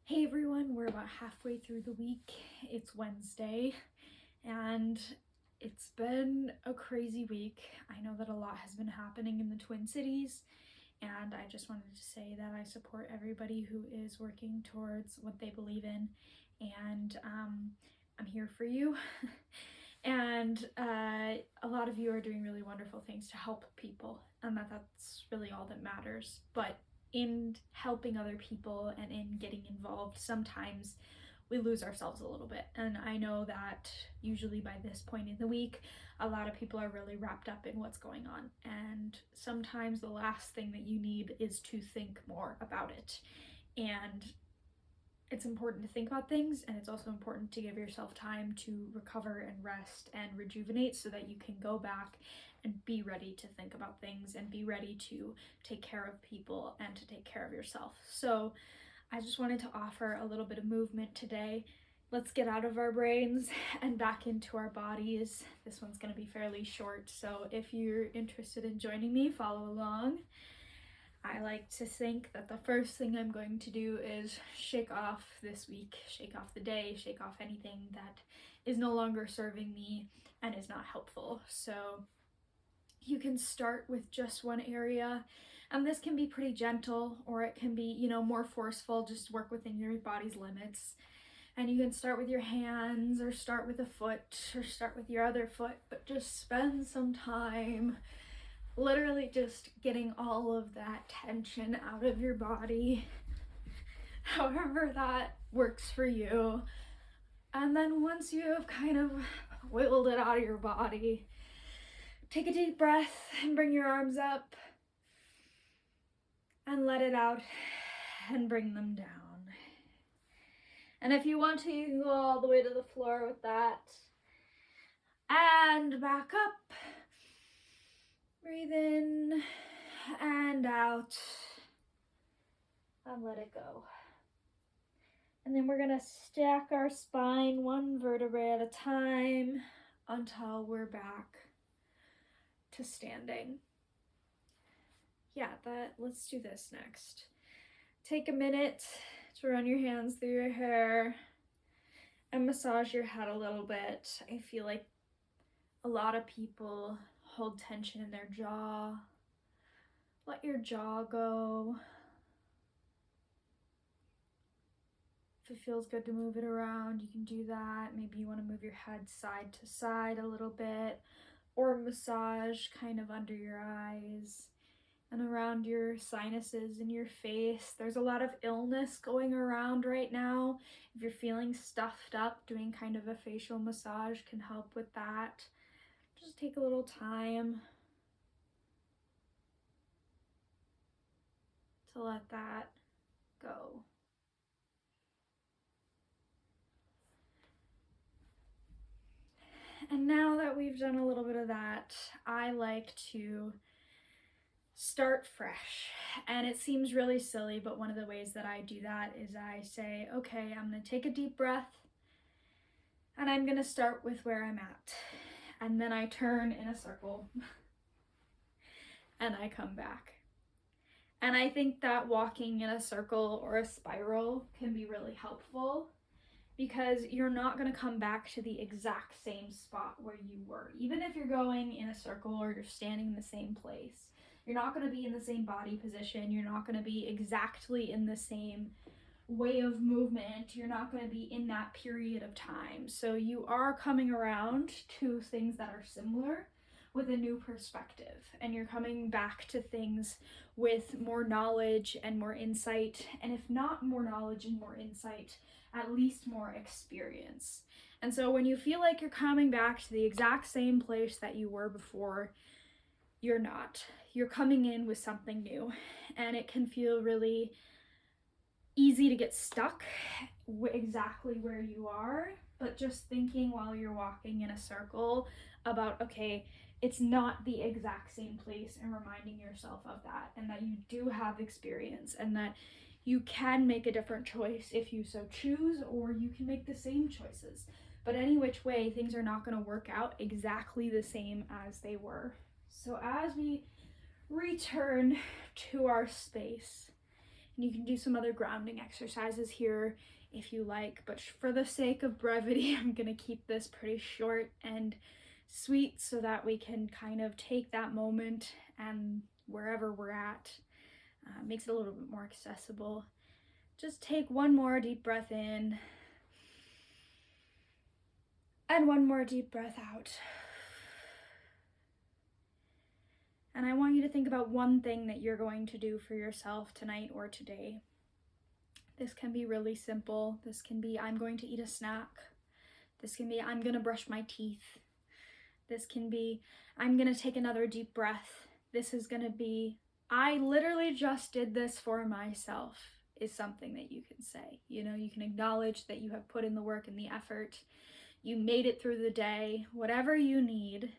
Hey everyone, we're about halfway through the week. It's Wednesday and it's been a crazy week. I know that a lot has been happening in the Twin Cities, and I just wanted to say that I support everybody who is working towards what they believe in, and I'm here for you. And a lot of you are doing really wonderful things to help people, and that's really all that matters. But in helping other people and in getting involved, sometimes we lose ourselves a little bit. And I know that usually by this point in the week, a lot of people are really wrapped up in what's going on. And sometimes the last thing that you need is to think more about it. And it's important to think about things, and it's also important to give yourself time to recover and rest and rejuvenate so that you can go back and be ready to think about things and be ready to take care of people and to take care of yourself. So I just wanted to offer a little bit of movement today. Let's get out of our brains and back into our bodies. This one's going to be fairly short, so if you're interested in joining me, follow along. I like to think that the first thing I'm going to do is shake off this week, shake off the day, shake off anything that is no longer serving me and is not helpful. So you can start with just one area, and this can be pretty gentle, or it can be, more forceful. Just work within your body's limits. And you can start with your hands, or start with a foot, or start with your other foot, but just spend some time literally just getting all of that tension out of your body, however that works for you. And then once you have kind of whittled it out of your body, take a deep breath and bring your arms up and let it out and bring them down. And if you want to, you can go all the way to the floor with that. And back up. Breathe in and out and let it go. And then we're gonna stack our spine one vertebrae at a time until we're back to standing. Let's do this next. Take a minute to run your hands through your hair and massage your head a little bit. I feel like a lot of people hold tension in their jaw. Let your jaw go. If it feels good to move it around, you can do that. Maybe you want to move your head side to side a little bit, or massage kind of under your eyes and around your sinuses and your face. There's a lot of illness going around right now. If you're feeling stuffed up, doing kind of a facial massage can help with that. Just take a little time to let that go. And now that we've done a little bit of that, I like to start fresh. And it seems really silly, but one of the ways that I do that is I say, okay, I'm gonna take a deep breath and I'm gonna start with where I'm at. And then I turn in a circle and I come back. And I think that walking in a circle or a spiral can be really helpful, because you're not going to come back to the exact same spot where you were. Even if you're going in a circle or you're standing in the same place, you're not going to be in the same body position. You're not going to be exactly in the same way of movement. You're not going to be in that period of time. So you are coming around to things that are similar with a new perspective, and you're coming back to things with more knowledge and more insight, and if not more knowledge and more insight, at least more experience. And so when you feel like you're coming back to the exact same place that you were before, you're not. You're coming in with something new, and it can feel really easy to get stuck exactly where you are. But just thinking while you're walking in a circle about, okay, it's not the exact same place, and reminding yourself of that, and that you do have experience, and that you can make a different choice if you so choose, or you can make the same choices. But any which way, things are not going to work out exactly the same as they were. So as we return to our space, And you can do some other grounding exercises here if you like, but for the sake of brevity, I'm gonna keep this pretty short and sweet so that we can kind of take that moment and wherever we're at, makes it a little bit more accessible. Just take one more deep breath in and one more deep breath out. And I want you to think about one thing that you're going to do for yourself tonight or today. This can be really simple. This can be, I'm going to eat a snack. This can be, I'm gonna brush my teeth. This can be, I'm gonna take another deep breath. This is gonna be, I literally just did this for myself, is something that you can say. You know, you can acknowledge that you have put in the work and the effort. You made it through the day. Whatever you need,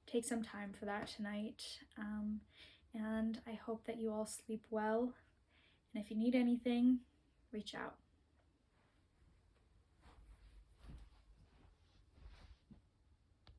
take some time for that tonight. And I hope that you all sleep well. And if you need anything, reach out.